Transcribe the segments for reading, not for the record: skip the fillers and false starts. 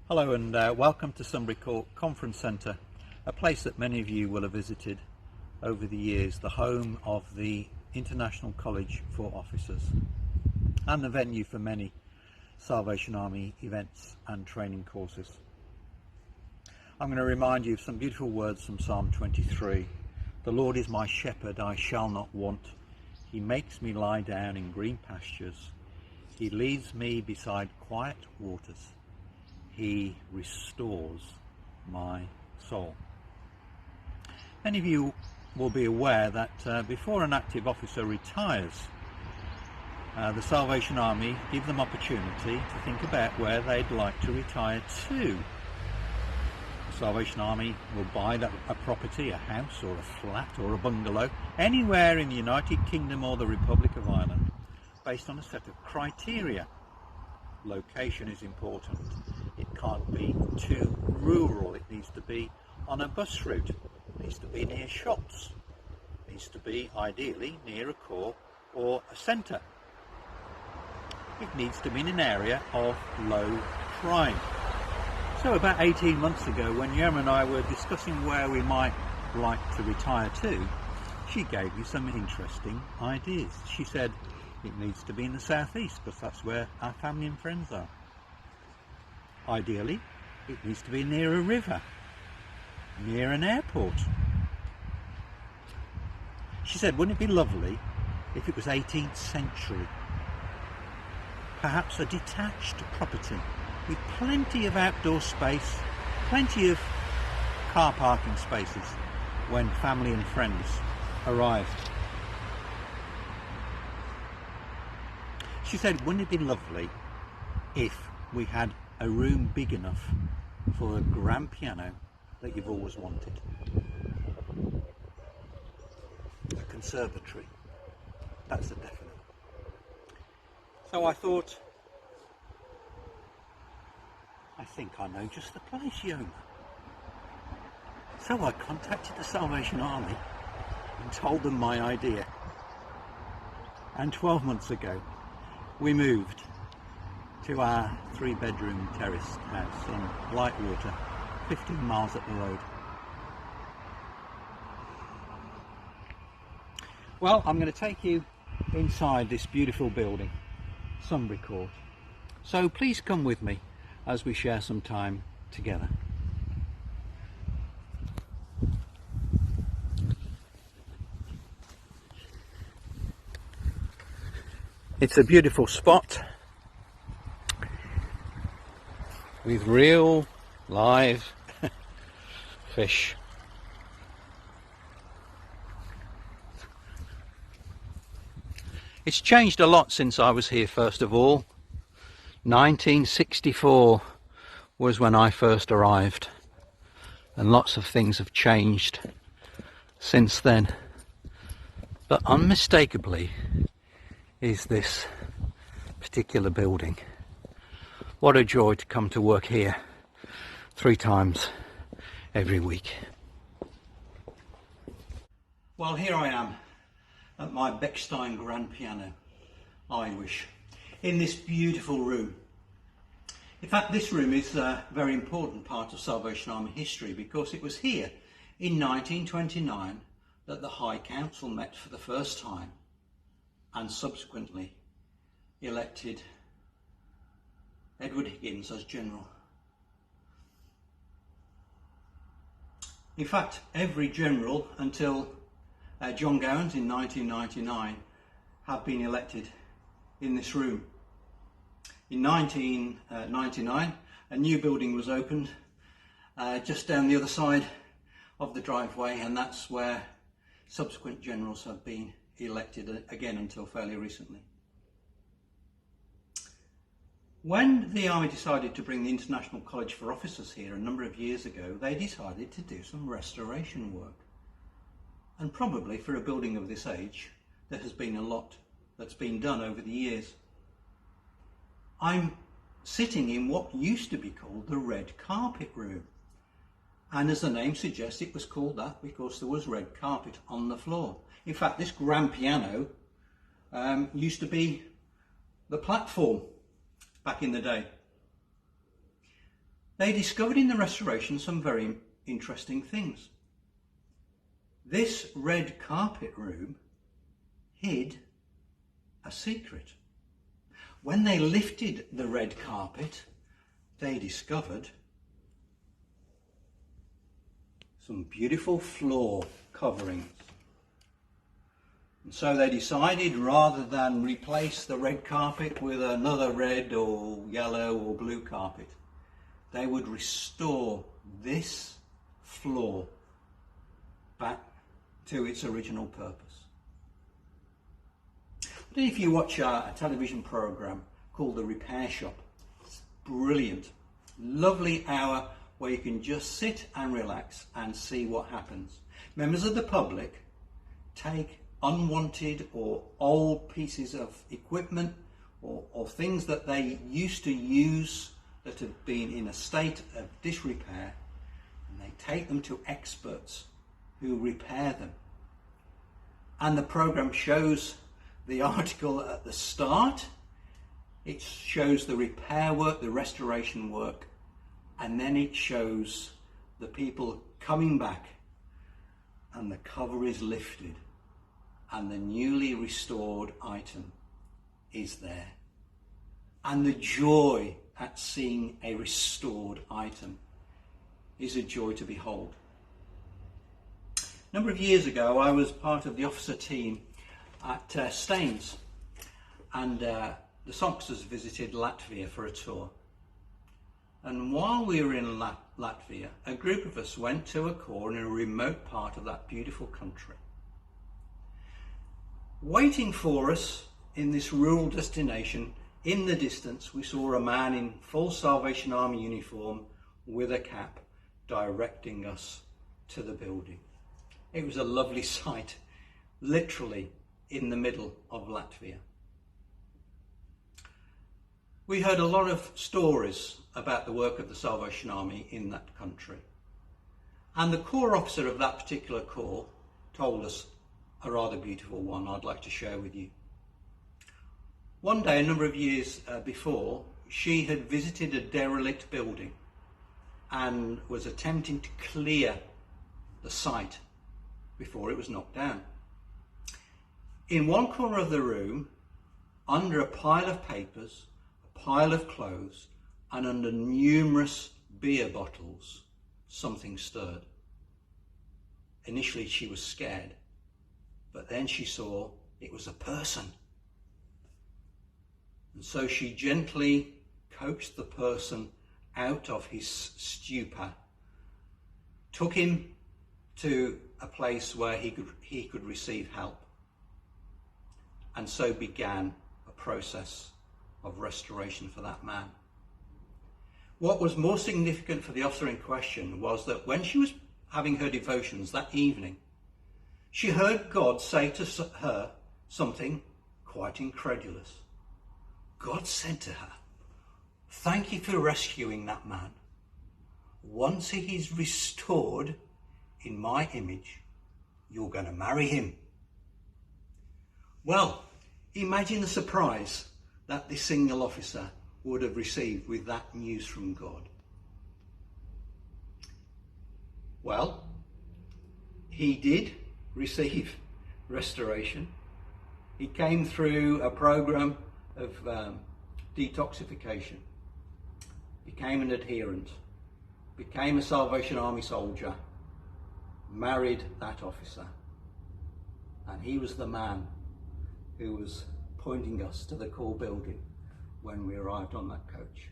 Hello and welcome to Sunbury Court Conference Centre, a place that many of you will have visited over the years, the home of the International College for Officers and the venue for many Salvation Army events and training courses. I'm going to remind you of some beautiful words from Psalm 23. The Lord is my shepherd, I shall not want. He makes me lie down in green pastures. He leads me beside quiet waters. He restores my soul. Many of you will be aware that before an active officer retires, the Salvation Army give them opportunity to think about where they'd like to retire to. The Salvation Army will buy a property, a house or a flat or a bungalow, anywhere in the United Kingdom or the Republic of Ireland, based on a set of criteria. Location is important. It can't be too rural. It needs to be on a bus route. It needs to be near shops. It needs to be ideally near a core or a centre. It needs to be in an area of low crime. So about 18 months ago, when Yema and I were discussing where we might like to retire to, she gave me some interesting ideas. She said it needs to be in the southeast because that's where our family and friends are. Ideally, it needs to be near a river, near an airport. She said, wouldn't it be lovely if it was 18th century? Perhaps a detached property with plenty of outdoor space, plenty of car parking spaces when family and friends arrived. She said, wouldn't it be lovely if we had a room big enough for a grand piano that you've always wanted? A conservatory, that's a definite. So I thought, I think I know just the place, Yoma. So I contacted the Salvation Army and told them my idea. And 12 months ago, we moved to our 3-bedroom terraced house in Lightwater, 15 miles up the road. Well, I'm going to take you inside this beautiful building, Sunbury Court. So please come with me as we share some time together. It's a beautiful spot with real live fish. It's changed a lot since I was here. First of all, 1964 was when I first arrived, and lots of things have changed since then, but unmistakably is this particular building. What a joy to come to work here 3 times every week. Well, here I am at my Bechstein grand piano, I wish, in this beautiful room. In fact, this room is a very important part of Salvation Army history because it was here in 1929 that the High Council met for the first time and subsequently elected Edward Higgins as General. In fact, every general until John Gowans in 1999 have been elected in this room. In 1999, a new building was opened just down the other side of the driveway, and that's where subsequent generals have been elected again until fairly recently. When the Army decided to bring the International College for Officers here a number of years ago, they decided to do some restoration work. And probably for a building of this age, there has been a lot that's been done over the years. I'm sitting in what used to be called the red carpet room. And as the name suggests, it was called that because there was red carpet on the floor. In fact, this grand piano used to be the platform back in the day. They discovered in the restoration some very interesting things. This red carpet room hid a secret. When they lifted the red carpet, they discovered some beautiful floor coverings. And so they decided, rather than replace the red carpet with another red or yellow or blue carpet, they would restore this floor back to its original purpose. I don't know if you watch a television program called The Repair Shop. It's brilliant. Lovely hour where you can just sit and relax and see what happens. Members of the public take unwanted or old pieces of equipment or things that they used to use that have been in a state of disrepair, and they take them to experts who repair them. And the program shows the article at the start. It shows the repair work, the restoration work, and then it shows the people coming back, and the cover is lifted and the newly restored item is there. And the joy at seeing a restored item is a joy to behold. A number of years ago, I was part of the officer team at Staines, and the Songsters visited Latvia for a tour. And while we were in Latvia, a group of us went to a corner in a remote part of that beautiful country. Waiting for us in this rural destination, in the distance, we saw a man in full Salvation Army uniform with a cap directing us to the building. It was a lovely sight, literally in the middle of Latvia. We heard a lot of stories about the work of the Salvation Army in that country. And the corps officer of that particular corps told us a rather beautiful one I'd like to share with you. One day, a number of years before, she had visited a derelict building and was attempting to clear the site before it was knocked down. In one corner of the room, under a pile of papers, a pile of clothes, and under numerous beer bottles, something stirred. Initially she was scared, but then she saw it was a person. And so she gently coaxed the person out of his stupor, took him to a place where he could receive help. And so began a process of restoration for that man. What was more significant for the officer in question was that when she was having her devotions that evening, she heard God say to her something quite incredulous. God said to her, "Thank you for rescuing that man. Once he is restored in my image, you're going to marry him." Well, imagine the surprise that this single officer would have received with that news from God. Well, he did receive restoration. He came through a program of detoxification, became an adherent, became a Salvation Army soldier, married that officer, and he was the man who was pointing us to the core building when we arrived on that coach.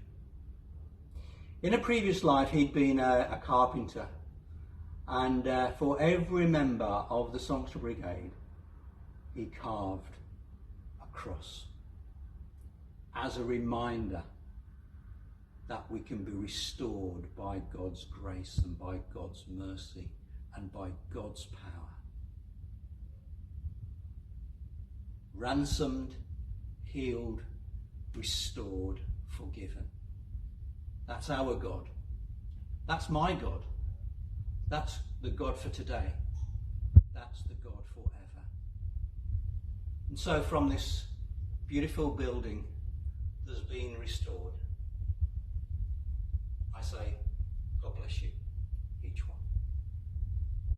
In a previous life, he'd been a carpenter, and for every member of the Songster Brigade, he carved a cross as a reminder that we can be restored by God's grace and by God's mercy and by God's power. Ransomed, healed, restored, forgiven. That's our God. That's my God. That's the God for today. That's the God forever. And so from this beautiful building that's been restored,